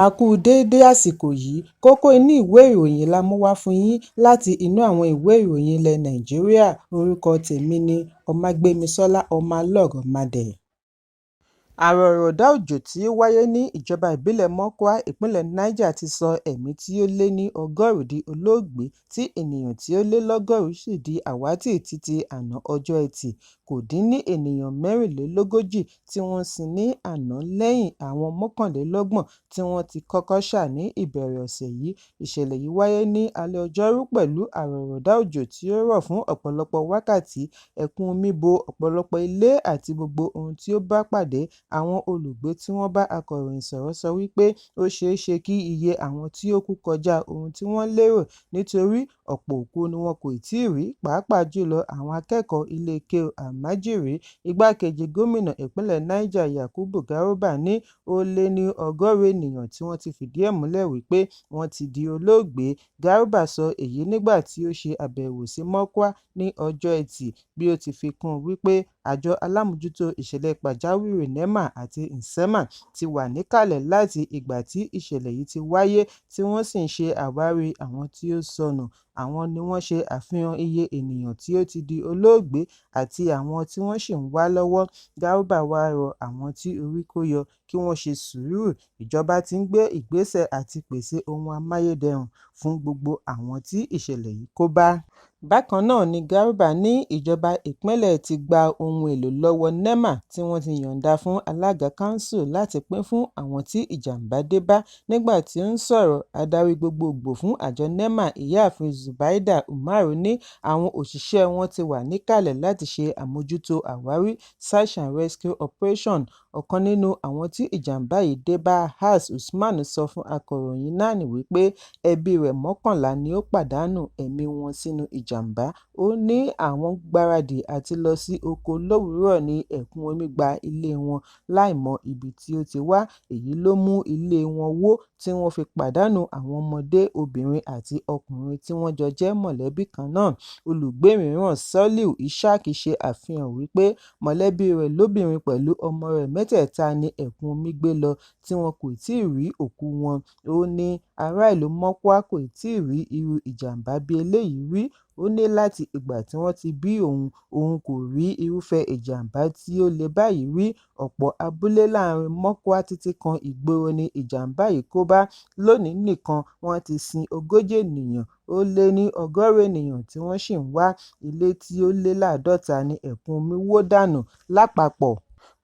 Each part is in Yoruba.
A kú déédé àsìkò yìí, kókó inú ìwé ìròyìn la mú wá fún yín láti inú àwọn ìwé ìròyìn ilẹ̀ Nàìjíríà. Orúkọ tèmi ni Ọmágbémisọ́lá Ọmọlọ́rọ̀mọdẹ̀. Àrọ̀rọ̀dá òjò tí ó wáyé ní ìjọba ìbílẹ̀ Mọ́kọ́á, ìpínlẹ̀ Niger ti sọ ẹ̀mí tí ó lé ní 100 di olóògbé tí ènìyàn tí ó lé l'100 sì di àwátì títí àná ọjọ́ Ẹtì. Kò dín ní ènìyàn 44 tí wọ́n sin ní àná lẹ́yìn àwọn 29 tí wọ́n ti kọ́kọ́ ṣà ní ìbẹ̀rẹ̀ ọ̀sẹ̀ yìí. Ìṣẹ̀lẹ̀ yìí wáyé ní alẹ́ Ọjọ́rú pẹ̀lú àrọ̀rọ̀dá òjò tí ó rọ̀ fún ọ̀pọ̀lọpọ̀ wákàtí. Ẹ̀kún omi bo ọ̀pọ̀lọpọ̀ ilé àti gbogbo ohun tí ó bá pàdé. Àwọn olùgbé tí wọ́n bá akọ̀ròyìn sọ̀rọ̀ sọ wípé ó ṣeé ṣe kí iye àwọn tí ó kú kọjá ohun tí wọ́n lérò nítorí ọ̀pọ̀ òkú ni wọn kò tíì rí, pàápàá jùlọ àwọn akẹ́kọ̀ọ́ ilé kéwu Almajiri. Igbákejì gómìnà ìpínlẹ̀ Niger Yakubu Garba ní ó lé ní 100 ènìyàn tí wọ́n ti fìdí ẹ̀ múlẹ̀ wípé wọ́n ti di olóògbé. Garba sọ èyí nígbà tí ó ṣe àbẹ̀wò sí Mọ́kọ́á ní ọjọ́ Ẹtì, bí ó ti fi kún un wípé àjọ alámòjútó ìṣẹ̀lẹ̀ pàjáwìrì NEMA àti NSEMA ti wà níkàlẹ̀ láti ìgbà tí ìṣẹ̀lẹ̀ yìí ti wáyé tí wọ́n sì ń ṣe àwárí àwọn tí ó sọnù. Àwọn ni wọ́n ṣe àfihàn iye ènìyàn tí ó ti di olóògbé àti àwọn tí wọ́n ṣì ń wá lọ́wọ́. Garba wá rọ àwọn tí orí kó yọ kí wọ́n ṣe sùúrù. Ìjọba ti ń gbé ìgbésẹ̀ àti pèsè ohun amáyédẹrùn fún gbogbo àwọn tí ìṣẹ̀lẹ̀ yìí kó bá. Bákan náà ni Garba ní ìjọba ìpínlẹ̀ ti gba ohun èlò lọ́wọ́ NEMA tí wọ́n ti yọ̀ǹda fún alága kánsù láti pín fún àwọn tí ìjàmbá dé bá. Nígbà tí ó ń sọ̀rọ̀, adarí gbogbogbò fún àjọ NEMA Ìyáàfin Zubaida Umaru ní àwọn òṣìṣẹ́ wọn ti wà níkàlẹ̀ láti ṣe àmójútó àwárí Search and Rescue Operation. Ọ̀kan nínú àwọn tí ìjàmbá yìí dé bá, Has Usman, sọ fún akọ̀ròyìn náà wípé ẹbí rẹ̀ 11 ni ó pàdánù ẹ̀mí wọn sínú ìjàmbá. Ó ní àwọn gbáradì àti lọ sí oko lówùúrọ̀ ní ẹ̀kún omi gba ilé wọn láìmọ ibi tí ó ti wá. Èyí ló mú ilé wọn wó tí wọ́n fi pàdánù àwọn ọmọdé, obìnrin àti ọkùnrin tí wọ́n jọ jẹ́ mọ̀lẹ́bí kan náà. Olùgbé mìíràn, Soliu Ishaq, ṣe àfihàn wípé mọ̀lẹ́bí rẹ̀ lóbìnrin pẹ̀lú ọmọ rẹ̀ mẹ́tẹ̀ẹ̀ta ni ẹ̀kún omi gbé lọ tí wọn kò tíì rí òkú wọn. Ó ní ará ìlú Mọ́kọ́á kò tíì rí irú ìjàmbá bí eléyìí rí. Ó ní láti ìgbà tí wọ́n ti bí òun kò rí irúfẹ́ ìjàmbá tí ó le báyìí rí. Ọ̀pọ̀ abúlé láàrin Mọ́kọ́á títí kan ìgboro ni ìjàmbá yìí kó bá. Lónìí nìkan wọ́n ti sin 40 ènìyàn, ó lé ní 100 ènìyàn tí wọ́n ṣì ń wá. Ilé tí ó lé l'50 ni ẹ̀kún omi wó dànù. Lápapọ̀,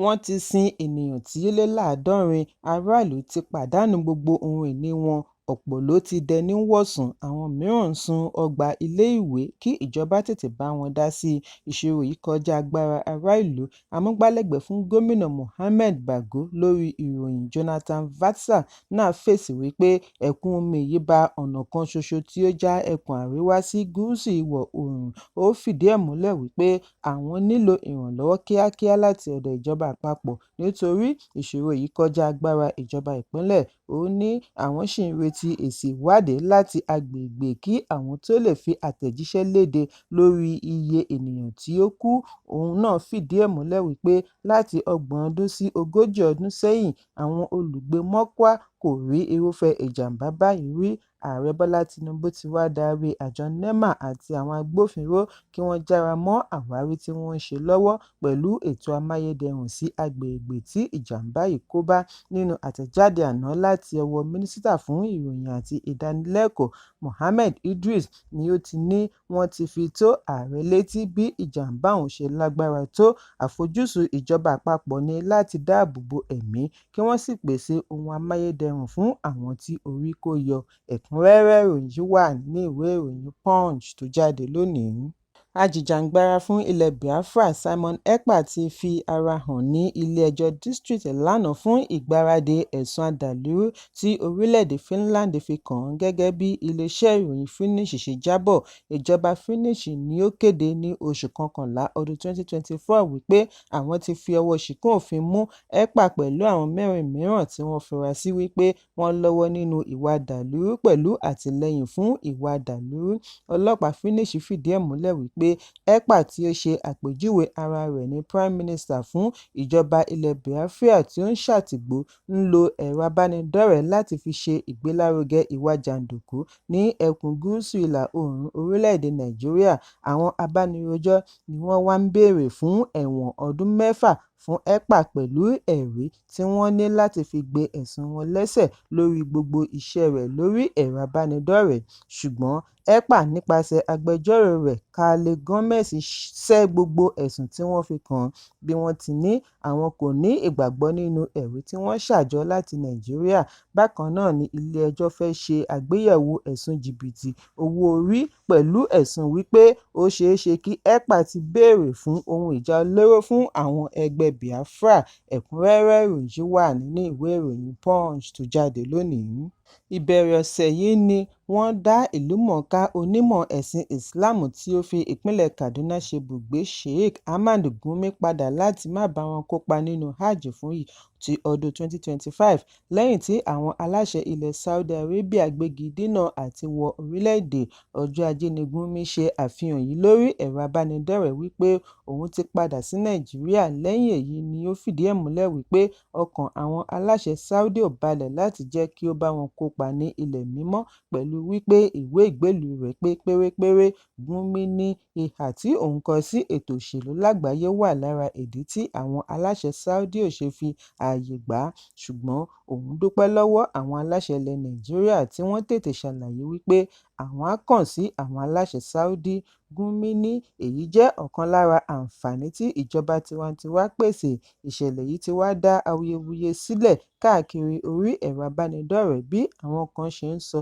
wọ́n ti sin ènìyàn tí ó lé l'70. Aráàlú ti pàdánù gbogbo ohun ìní wọn. Ọ̀pọ̀ ló ti dẹni wọ̀sùn, àwọn mìíràn ń sun ọgbà ilé-ìwé kí ìjọba tètè bá wọn dá sí i. Ìṣòro yìí kọjá agbára ará ìlú. Amúgbálẹ́gbẹ̀ẹ́ fún gómìnà Mohammed Bago lórí ìròyìn Jonathan Vatsa náà fèsì wípé ẹ̀kún omi yìí ba ọ̀nà kan ṣoṣo tí ó já ẹkùn àríwá sí gúúsù ìwọ̀ oòrùn. Ó fìdí ẹ̀ múlẹ̀ wípé àwọn nílò ìrànlọ́wọ́ kíákíá láti ọ̀dọ̀ ìjọba àpapọ̀ nítorí ìṣòro yìí kọjá agbára ìjọba ìpínlẹ̀. Ó ní àwọn ṣì ń retí èsì ìwádìí láti agbègbè kí àwọn tó lè fi àtẹ̀jíṣẹ́ léde lórí iye ènìyàn tí ó kú. Òun náà fìdí ẹ̀ múlẹ̀ wípé láti 30 ọdún sí 40 ọdún sẹ́yìn, àwọn olùgbé Mọ́kọ́á kò rí irúfẹ́ ìjàmbá báyìí rí. Ààrẹ Bọ́lá Tinubu ti wá darí àjọ NEMA àti àwọn agbófinró kí wọ́n jára mọ́ àwárí tí wọ́n ń ṣe lọ́wọ́ pẹ̀lú ètò amáyédẹrùn sí agbègbè tí ìjàmbá yìí kó bá. Nínú àtẹ̀jáde àná láti ọwọ́ Mínísítà fún Ìròyìn àti Ìdánilẹ́kọ̀ọ́ Mohammed Idris ni ó ti ní wọ́n ti fi tó ààrẹ létí bí ìjàmbá ọ̀hún ṣe lágbára tó. Àfojúsùn ìjọba àpapọ̀ ni láti dáàbò bo ẹ̀mí kí wọ́n sì pèsè ohun amáyédẹrùn fún àwọn tí orí kó yọ. Ẹ̀kúnrẹ́rẹ́ ìròyìn yìí wà ní ìwé ìròyìn Punch tó jáde lónìí. Ajìjàǹgbara fún ilẹ̀ Biafra Simon Ekpa ti fi ara hàn ní ilé-ẹjọ́ District lánàá fún ìgbaradì ẹ̀sùn àdàlúrú tí orílẹ̀-èdè Finland fi kàn án. Gẹ́gẹ́ bí iléeṣẹ́ ìròyìn Finnish ṣe jábọ̀, ìjọba Finnish ni ó kéde ní oṣù kọkànlá ọdún 2024 wípé àwọn ti fi ọwọ́ ṣìkún òfin mú Ekpa pẹ̀lú àwọn 4 mìíràn tí wọ́n fura sí wípé wọ́n lọ́wọ́ nínú ìwà àdàlúrú pẹ̀lú àtìlẹ́yìn fún ìwà àdàlúrú. Ọlọ́pàá Finnish fìdí ẹ̀ múlẹ̀ wípé ekpa tí ó ṣe àpèjúwe ara rẹ̀ ní Prime Minister fún ìjọba ilẹ̀ Biafra tí ó ń ṣàtìpó ń lo ẹ̀rọ abánidọ́rẹ̀ẹ́ láti fi ṣe ìgbélárugẹ ìwà jàǹdùkú ní ẹkùn gúúsù ìlà-oòrùn orílẹ̀-èdè Nàìjíríà. Àwọn abánirojọ́ ni wọ́n wá ń béèrè fún ẹ̀wọ̀n ọdún 6 fún ekpa pẹ̀lú ẹ̀rí tí wọ́n ní láti fi gbé ẹ̀sùn wọn lẹ́sẹ̀ lórí gbogbo iṣẹ́ rẹ̀ lórí ẹ̀rọ abánidọ́rẹ̀ẹ́. Ṣùgbọ́n ekpa nípasẹ̀ agbẹjọ́rò rẹ̀ Kale Gomez sẹ́ gbogbo ẹ̀sùn tí wọ́n fi kàn án, bí wọ́n ti ní àwọn kò ní ìgbàgbọ́ nínú ẹ̀rí tí wọ́n ṣàjọ láti Nàìjíríà. Bákan náà ni ilé-ẹjọ́ fẹ́ ṣe àgbéyẹ̀wò ẹ̀sùn jìbìtì owó orí pẹ̀lú ẹ̀sùn wípé ó ṣeé ṣe kí ekpa ti béèrè fún ohun ìjà olóró fún àwọn ẹgbẹ́ Biafra. Ẹ̀kúnrẹ́rẹ́ ìròyìn wà nínú ìwé ìròyìn Punch tó jáde lónìí. Ìbẹ̀rẹ̀ ọ̀sẹ̀ yìí ni wọ́n dá ìlúmọ̀ọ́ká onímọ̀ ẹ̀sìn Islam tí ó fi ìpínlẹ̀ Kaduna ṣebùgbé Sheikh Ahmad Gumi padà láti má bá wọn kópa nínú Hajj fún ti ọdún 2025 lẹ́yìn tí àwọn aláṣẹ ilẹ̀ Saudi Arabia gbégi dínà àti wọ orílẹ̀-èdè. Ọjọ́ Ajé ni Gumi ṣe àfihàn yìí lórí ẹ̀rọ abánidọ́rẹ̀ẹ́ wípé òun ti padà sí Nàìjíríà. Lẹ́yìn èyí ni ó fìdí ẹ̀ múlẹ̀ wípé ọkàn àwọn aláṣẹ Saudi ò balẹ̀ láti jẹ́ kí ó bá wọn kópa ní ilẹ̀ mímọ́ pẹ̀lú wípé ìwé ìgbélùú rẹ̀ pé pérépéré. Gumi ní ìhà tí òun kọ sí ètò òṣèlú lágbàáyé wà lára ìdí tí àwọn aláṣẹ Saudi ò ṣe fi ààyè gbà á, ṣùgbọ́n òun dúpẹ́ lọ́wọ́ àwọn aláṣẹ ilẹ̀ Nàìjíríà tí wọ́n tètè ṣàlàyé wípé àwọn á kàn sí àwọn aláṣẹ Saudi. Gumi ní èyí jẹ́ ọ̀kan lára àǹfààní tí ìjọba tiwantiwa pèsè. Ìṣẹ̀lẹ̀ yìí ti wá dá awuyewuye sílẹ̀ káàkiri orí ẹ̀rọ abánidọ́rẹ̀ẹ́ bí àwọn kan ṣe ń sọ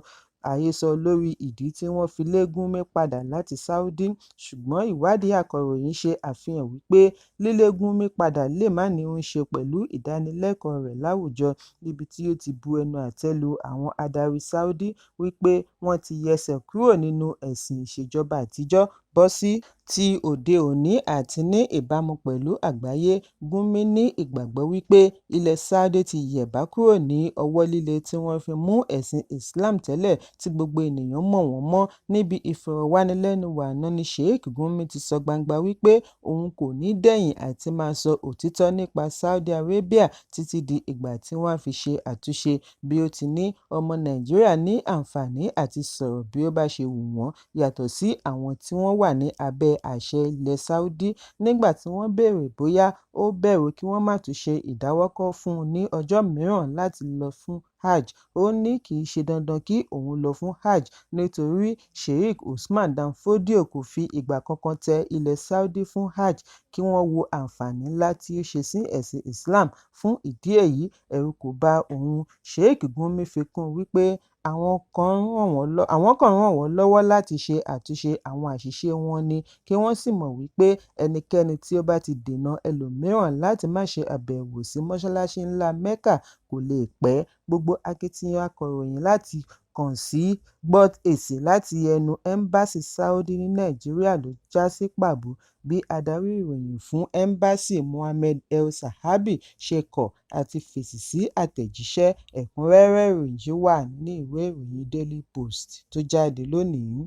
àhesọ lórí ìdí tí wọ́n fi lé Gumi padà láti Saudi. Ṣùgbọ́n ìwádìí akọ̀ròyìn ṣe àfihàn wípé lílé Gumi padà lè má ní í ṣe pẹ̀lú ìdánilẹ́kọ̀ọ́ rẹ̀ láwùjọ, níbi tí ó ti bu ẹnu àtẹ́ lu àwọn adarí Saudi wípé wọ́n ti yẹsẹ̀ kúrò nínú ẹ̀sìn ìṣèjọba àtijọ́ bọ́ sí ti òde òní àti ní ìbámu pẹ̀lú àgbáyé. Gumi ní ìgbàgbọ́ wípé ilẹ̀ Saudi ti yẹ̀bá kúrò ní ọwọ́ líle tí wọ́n fi mú ẹ̀sìn Islam tẹ́lẹ̀ tí gbogbo ènìyàn mọ̀ wọ́n mọ́. Níbi ìfọ̀rọ̀wánilẹ́nuwò àná ni Sheikh Gumi ti sọ gbangba wípé òun kò ní dẹ̀yìn àti máa sọ òtítọ́ nípa Saudi Arabia títí di ìgbà tí wọ́n á fi ṣe àtúnṣe. Bí ó ti ní ọmọ Nàìjíríà ní àǹfààní àti sọ̀rọ̀ bí ó bá ṣe wù wọ́n yàtọ̀ sí àwọn tí wọ́n wà ní abẹ́ àṣẹ ilẹ̀ Saudi. Nígbà tí wọ́n béèrè bóyá ó bẹ̀rù kí wọ́n má tún ṣe ìdáwọ́kọ̀ fún un ní ọjọ́ mìíràn láti lọ fún Hajj, ó ní kì í ṣe dandan kí òun lọ fún Hajj nítorí Sheikh Usman Dan Fodio kò fi ìgbà kankan tẹ ilẹ̀ Saudi fún Hajj kí wọ́n wo àǹfààní ńlá tí ó ṣe sí ẹ̀sìn Islam. Fún ìdí èyí, ẹ̀rù kò bá òun. Sheikh Gumi fi kún un wípé àwọn kan ràn wọ́n lọ́wọ́ láti ṣe àtúnṣe àwọn àṣìṣe wọn ni kí wọ́n sì mọ̀ wípé ẹnikẹ́ni tí ó bá ti dènà ẹlòmíràn láti má ṣe àbẹ̀wò sí mọ́ṣáláṣí ńlá Mecca kò lè pẹ́. Gbogbo akitiyan akọ̀ròyìn láti kàn sí gbọ́ èsì láti ẹnu ẹ́mbásì Saudi ní Nàìjíríà ló já sí pàbó bí adarí ìròyìn fún ẹ́mbásì Mohammed El-Sahabi ṣe kọ̀ àti fèsì sí àtẹ̀jíṣẹ́. Ẹ̀kúnrẹ́rẹ́ ìròyìn wà nínú ìwé ìròyìn Daily Post tó jáde lónìí.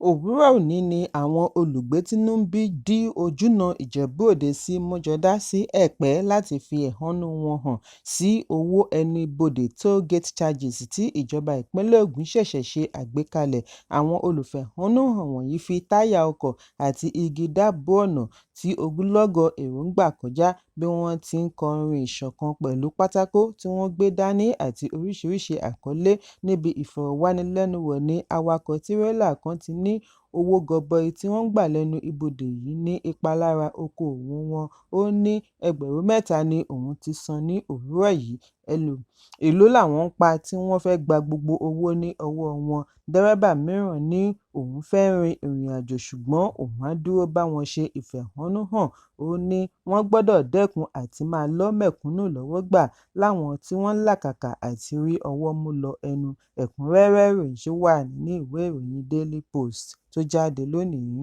Òwúrọ̀ òní ni àwọn olùgbé tínú ń bí dí ojúnà Ìjẹ̀bú-Òde sí Mọ́jọ́dá sí Ẹ̀pẹ́ láti fi ẹ̀hónú wọn hàn sí owó ẹnu ibodè toll gate charges tí ìjọba ìpínlẹ̀ Ògùn ṣẹ̀ṣẹ̀ ṣe àgbékalẹ̀. Àwọn olùfẹ̀hónúhàn wọ̀nyí fi táyà ọkọ̀ àti igi dábùú ọ̀nà tí ogunlọ́gọ̀ èrò ń gbà kọjá bí wọ́n ti ń kọ orin ìṣọ̀kan pẹ̀lú pátákó tí wọ́n gbé dání àti oríṣiríṣi àkọlé. Níbi ìfọ̀rọ̀wánilẹ́nuwò ní awakọ̀ tírélà kan ti ní owó gọbọi tí wọ́n ń gbà lẹ́nu ibodè yìí ní ipa lára okòòwò wọn. Ó ní ẹgbẹ̀rún 3 ni òun ti san ní òwúrọ̀ yìí. Èló làwọn ń pa tí wọ́n fẹ́ gba gbogbo owó ní ọwọ́ wọn. Dẹ́rẹ́bà mìíràn ní òun fẹ́ rin ìrìnàjò ṣùgbọ́n òun á dúró bá wọn ṣe ìfẹ̀hónúhàn. Ó ní wọ́n gbọdọ̀ dẹ́kun àti máa lọ́ mẹ̀kúnnù lọ́wọ́ gbà láwọn tí wọ́n ń làkàkà àti rí ọwọ́ mú lọ ẹnu. Ẹ̀kúnrẹ́rẹ́ ìròyìn wà nínú ìwé ìròyìn Daily Post tó jáde lónìí.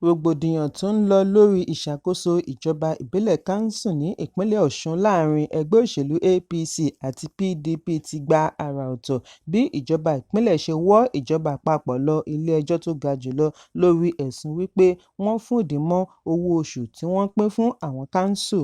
Rògbòdìyàn tó ń lọ lórí ìṣàkóso ìjọba ìbílẹ̀ Kanṣu ní ìpínlẹ̀ Ọ̀ṣun láàrin ẹgbẹ́ òṣèlú APC àti PDP ti gba àrà ọ̀tọ̀ bí ìjọba ìpínlẹ̀ ṣe wọ́ ìjọba àpapọ̀ lọ ilé-ẹjọ́ tó ga jùlọ lórí ẹ̀sùn wípé wọ́n fòdì mọ́ owó oṣù tí wọ́n pín fún àwọn Kanṣu.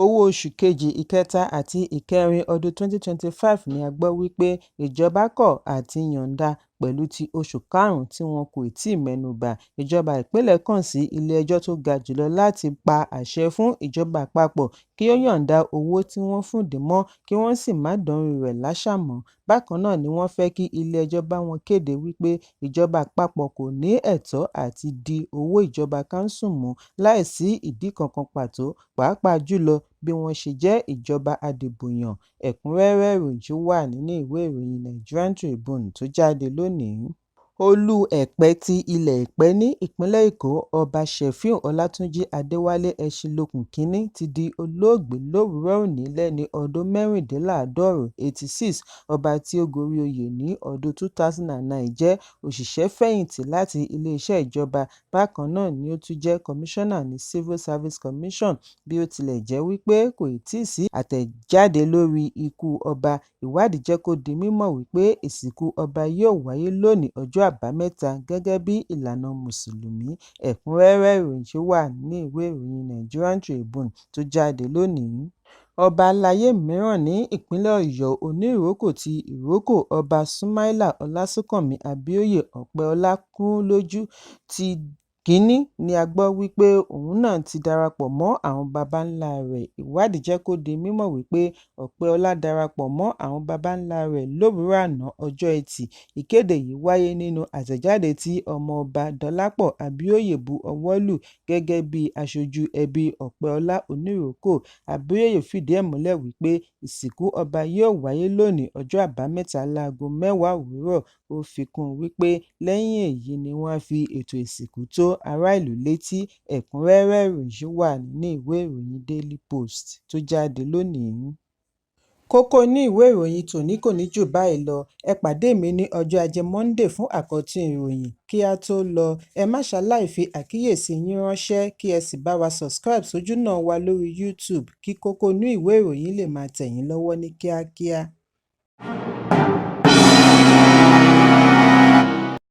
Owó oṣù kejì, ìkẹta àti ìkẹrin ọdún 2025 ni a gbọ́ wípé ìjọba kọ̀ àti yọ̀ǹda pẹ̀lú ti oṣù karùn-ún tí wọn kò tíì mẹ́nubà. Ìjọba ìpínlẹ̀ kàn sí ilé-ẹjọ́ tó ga jùlọ láti pa àṣẹ fún ìjọba àpapọ̀ kí ó yọ̀ǹda owó tí wọ́n fòdì mọ́ kí wọ́n sì má dánrú rẹ̀ láṣà mọ́. Bákan náà ni wọ́n fẹ́ kí ilé-ẹjọ́ bá wọn kéde wípé ìjọba àpapọ̀ kò ní ẹ̀tọ́ àti di owó ìjọba Kanṣu mú láìsí ìdí kankan pàtó, pàápàá jùlọ bí wọ́n ṣe jẹ́ ìjọba adìbòyàn. Ẹ̀kúnrẹ́rẹ́ ìròyìn wà nínú ìwé ìròyìn Nigerian Tribune tó jáde lónìí. Olú Ẹ̀pẹ́ ti ilẹ̀ Ẹ̀pẹ́ ní ìpínlẹ̀ Èkó, Ọba Sefiu Ọlátúnjí Adéwálé Ẹṣinlókun Kínní ti di olóògbé lówùúrọ̀ òní lẹ́ni ọdún mẹ́rìndínláàádọ́rùn-ún 86. Ọba tí ó gorí oyè ní ọdún 2009 jẹ́ òṣìṣẹ́-fẹ̀yìntì láti iléeṣẹ́ ìjọba. Bákan náà ni ó tún jẹ́ kọmíṣánná ní Civil Service Commission. Bí ó tilẹ̀ jẹ́ wípé kò tíì sí àtẹ̀jáde lórí ikú ọba, ìwádìí jẹ́ kó di mímọ̀ wípé ìsìnkú ọba yóò wáyé lónìí ọjọ́ Àbámẹ́ta gẹ́gẹ́ bí ìlànà Mùsùlùmí. Ẹ̀kúnrẹ́rẹ́ ìròyìn wà nínú ìwé ìròyìn Nigerian Tribune tó jáde lónìí. Ọba aláyé mìíràn ní ìpínlẹ̀ Ọ̀yọ́ Oníròkò ti Ìrókò, Ọba Súmáílà Ọlásùnkànmí Abíóyè Ọpẹ́ọlá-Kúnlójú ti Kínní ni a gbọ́ wípé òun náà ti darapọ̀ mọ́ àwọn baba ńlá rẹ̀. Ìwádìí jẹ́ kó di mímọ̀ wípé Ọpẹ́ọlá darapọ̀ mọ́ àwọn baba ńlá rẹ̀ lówùúrọ̀ àná ọjọ́ Ẹtì. Ìkéde yìí wáyé nínú àtẹ̀jáde tí ọmọ-ọba Dọlápọ̀ Abíóyè bu ọwọ́ lù gẹ́gẹ́ bí aṣojú ẹbí Ọpẹ́ọlá Oníròkò. Abíóyè fìdí ẹ̀ múlẹ̀ wípé ìsìnkú ọba yóò wáyé lónìí ọjọ́ Àbámẹ́ta láago 10 òwúrọ̀. Ó fi kún un wípé lẹ́yìn èyí ni wọ́n á fi ètò ìsìnkú tó ará ìlú létí. Ẹ̀kúnrẹ́rẹ́ ìròyìn wà nínú ìwé ìròyìn Daily Post tó jáde lónìí. Kókó inú ìwé ìròyìn tòní kò ní jù báyìí lọ. Ẹ pàdé mi ní ọjọ́ Ajé Monday fún àkọ́tún ìròyìn. Kí a tó lọ, ẹ má ṣaláì fi àkíyèsí yín ránṣẹ́ kí ẹ sì bá wa subscribe sójúnà wa lórí YouTube kí kókó inú ìwé ìròyìn lè máa tẹ̀ yín lọ́wọ́ ní kíákíá.